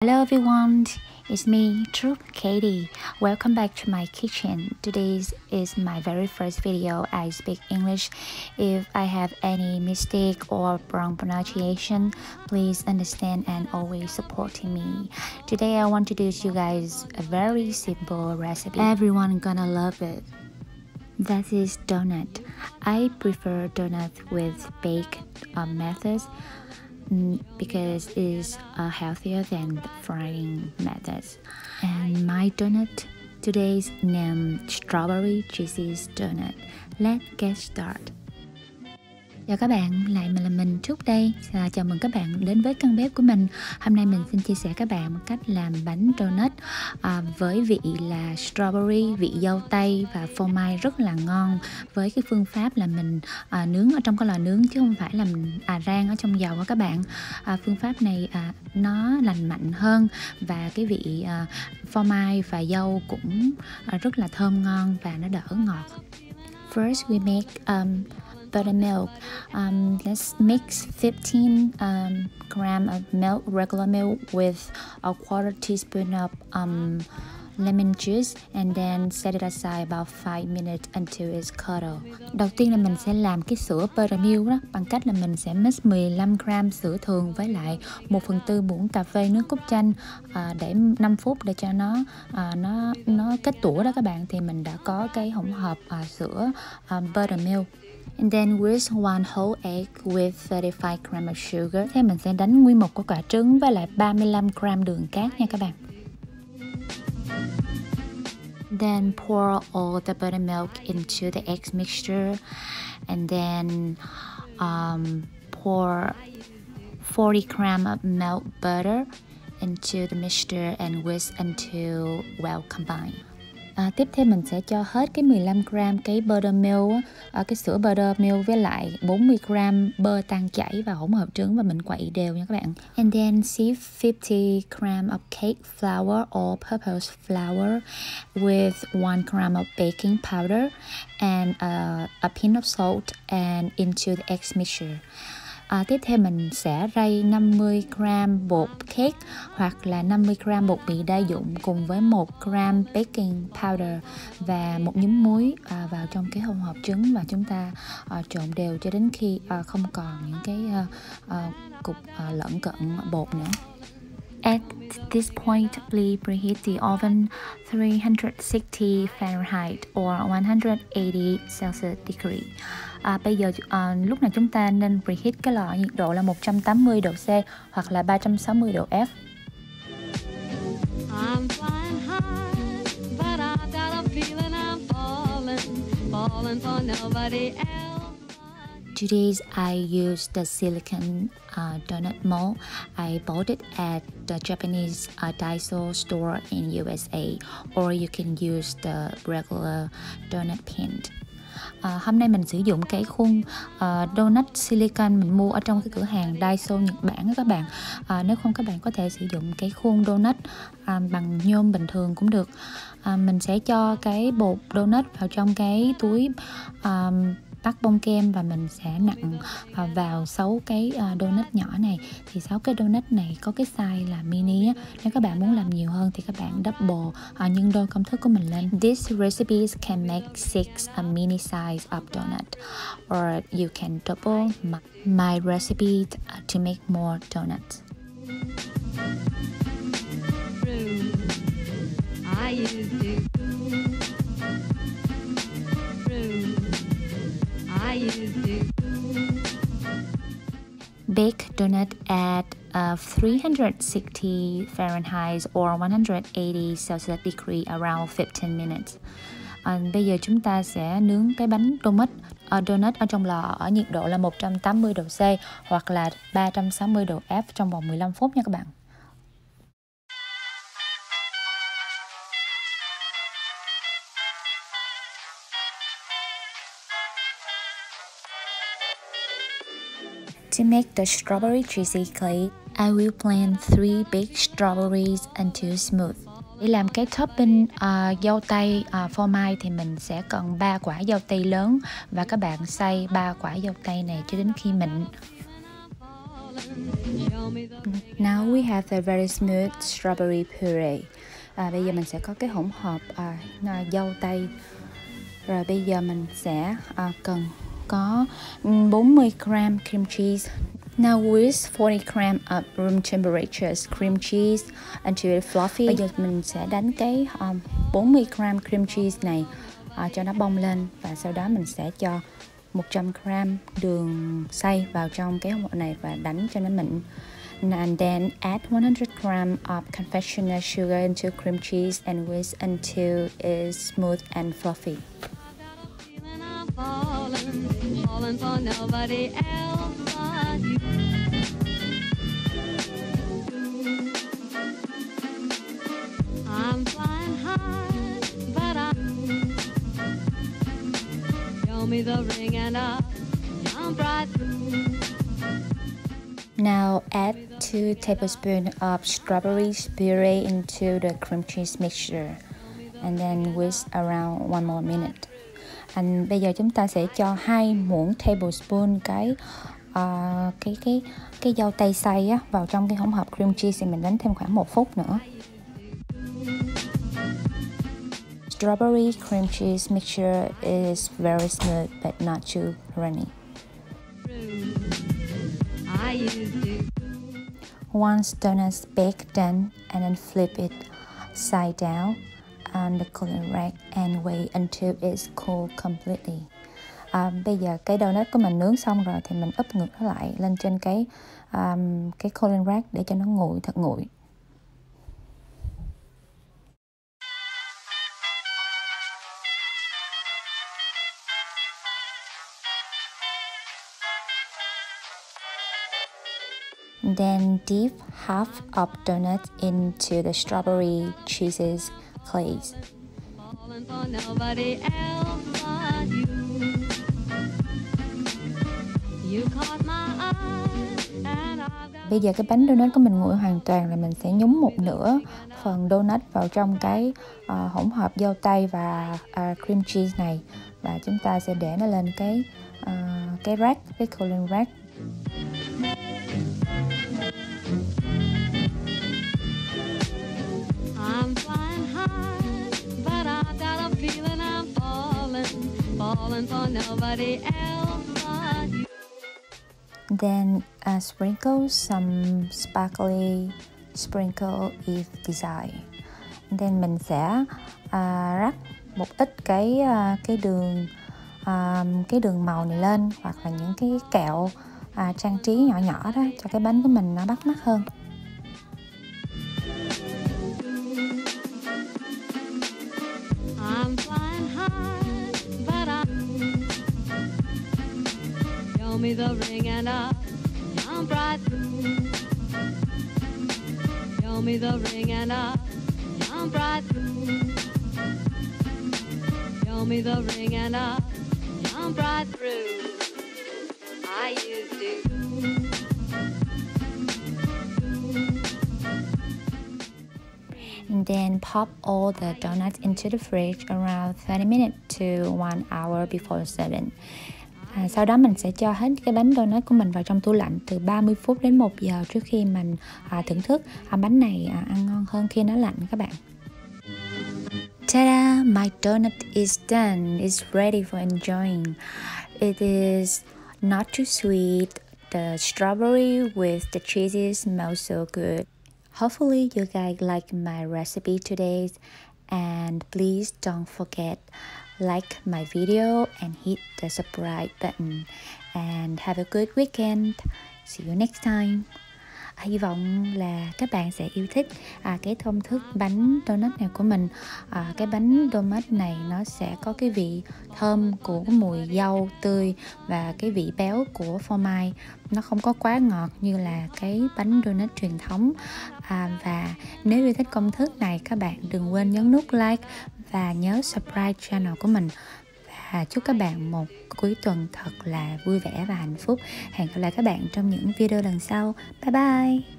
Hello everyone, it's me, Truth Katie. Welcome back to my kitchen. Today is my very first video. I speak English. If I have any mistake or wrong pronunciation, please understand and always supporting me. Today I want to do to you guys a very simple recipe. Everyone gonna love it. That is donut. I prefer donut with baked methods because it's healthier than the frying methods. And my donut today's named Strawberry Cheesy Donut. Let's get started. Chào các bạn, lại mình là mình Trúc đây. Chào mừng các bạn đến với căn bếp của mình. Hôm nay mình xin chia sẻ các bạn một cách làm bánh donut với vị là strawberry, vị dâu tây và phô mai rất là ngon. Với cái phương pháp là mình nướng ở trong cái lò nướng chứ không phải là mình rang ở trong dầu đó các bạn. Phương pháp này nó lành mạnh hơn và cái vị phô mai và dâu cũng rất là thơm ngon và nó đỡ ngọt. First we make buttermilk. Let's mix 15 gram of milk, regular milk, with a quarter teaspoon of lemon juice, and then set it aside about 5 minutes until it's curdled. Đầu tiên là mình sẽ làm cái sữa buttermilk đó bằng cách là mình sẽ mix 15 gram sữa thường với lại 1/4 muỗng cà phê nước cốt chanh để 5 phút để cho nó kết tủa đó các bạn. Thì mình đã có cái hỗn hợp sữa buttermilk. And then whisk one whole egg with 35 gram of sugar. Thế mình sẽ đánh nguyên một quả trứng với lại 35 gram đường cát nha các bạn. Then pour all the buttermilk into the egg mixture, and then pour 40 gram of melted butter into the mixture and whisk until well combined. Tiếp theo mình sẽ cho hết cái 15 gram cái buttermilk, cái sữa buttermilk với lại 40 gram bơ tan chảy vào hỗn hợp trứng và mình quậy đều nha các bạn. And then sieve 50 gram of cake flour or purpose flour with 1 gram of baking powder and a pinch of salt and into the egg mixture. Tiếp theo mình sẽ rây 50 gram bột cake hoặc là 50 gram bột mì đa dụng cùng với 1 gram baking powder và một nhúm muối vào trong cái hỗn hợp trứng, và chúng ta trộn đều cho đến khi không còn những cái cục lẫn cận bột nữa. At this point, please preheat the oven 360 Fahrenheit or 180 Celsius degree. Bây giờ lúc này chúng ta nên preheat cái lò nhiệt độ là 180 độ C hoặc là 360 độ F. Today I used the silicone donut mold. I bought it at the Japanese Daiso store in USA, or you can use the regular donut pin. Hôm nay mình sử dụng cái khuôn donut silicone mình mua ở trong cái cửa hàng Daiso Nhật Bản đó các bạn. Nếu không các bạn có thể sử dụng cái khuôn donut bằng nhôm bình thường cũng được. Mình sẽ cho cái bột donut vào trong cái túi bắt bông kem và mình sẽ nặn vào 6 cái donut nhỏ này. Thì 6 cái donut này có cái size là mini á. Nếu các bạn muốn làm nhiều hơn thì các bạn double nhân đôi công thức của mình lên. These recipes can make 6 mini size of donut, or you can double my recipe to make more donuts. Bake donut at 360 Fahrenheit or 180 Celsius degree around 15 minutes. Bây giờ chúng ta sẽ nướng cái bánh donut ở trong lò ở nhiệt độ là 180 độ C hoặc là 360 độ F trong vòng 15 phút nha các bạn. To make the strawberry cheesy cake, I will blend 3 big strawberries until smooth. Để làm cái topping dâu tây phô mai thì mình sẽ cần 3 quả dâu tây lớn và các bạn xay 3 quả dâu tây này cho đến khi mịn. Now we have the very smooth strawberry puree. Bây giờ mình sẽ có cái hỗn hợp dâu tây. Rồi bây giờ mình sẽ cần có 40 gram cream cheese. Now whisk 40 gram of room temperature cream cheese until it's fluffy. Bây giờ mình sẽ đánh cái 40 gram cream cheese này cho nó bong lên, và sau đó mình sẽ cho 100 gram đường xay vào trong cái hỗn hợp này và đánh cho nó mịn. And then add 100 gram of confectioners sugar into cream cheese and whisk until it's smooth and fluffy. Falling for nobody else but you. I'm flying high, but show me the ring and I'll jump right through. Now add 2 tablespoons of strawberry puree into the cream cheese mixture and then whisk around 1 more minute. Bây giờ chúng ta sẽ cho 2 muỗng tablespoon cái dâu tây xay vào trong cái hỗn hợp cream cheese, thì mình đánh thêm khoảng 1 phút nữa. Strawberry cream cheese mixture is very smooth but not too runny. Once donuts baked done, and then flip it side down on the cooling rack and wait until it's cool completely. Bây giờ cái donut của mình nướng xong rồi thì mình úp ngược nó lại lên trên cái cooling rack để cho nó nguội thật nguội. Then dip half of donut into the strawberry cheese's glaze. Bây giờ cái bánh donut của mình nguội hoàn toàn, là mình sẽ nhúng một nửa phần donut vào trong cái hỗn hợp dâu tây và cream cheese này, và chúng ta sẽ để nó lên cái rack, cái cooling rack. I'm flying high, but I've got a feeling I'm falling for nobody else but you. Then sprinkle some sparkly sprinkle if desired. Then mình sẽ rắc một ít cái đường màu này lên, hoặc là những cái kẹo trang trí nhỏ nhỏ đó, cho cái bánh của mình nó bắt mắt hơn. I'm flying high, but show me the ring and I'll jump right through. Show me the ring and I'll jump right through. Show me the ring and I'll jump right through. I used to. And then pop all the donuts into the fridge around 30 minutes to 1 hour before serving. Sau đó mình sẽ cho hết cái bánh donut của mình vào trong tủ lạnh từ 30 phút đến 1 giờ trước khi mình thưởng thức. Bánh này ăn ngon hơn khi nó lạnh các bạn. Ta-da! My donut is done. It's ready for enjoying. It is not too sweet. The strawberry with the cheese smells so good. Hopefully you guys like my recipe today, and please don't forget like my video and hit the subscribe button, and have a good weekend. See you next time. Hy vọng là các bạn sẽ yêu thích cái công thức bánh donut này của mình. Cái bánh donut này nó sẽ có cái vị thơm của mùi dâu tươi và cái vị béo của phô mai. Nó không có quá ngọt như là cái bánh donut truyền thống. Và nếu yêu thích công thức này, các bạn đừng quên nhấn nút like và nhớ subscribe channel của mình. Và chúc các bạn một cuối tuần thật là vui vẻ và hạnh phúc. Hẹn gặp lại các bạn trong những video lần sau. Bye bye!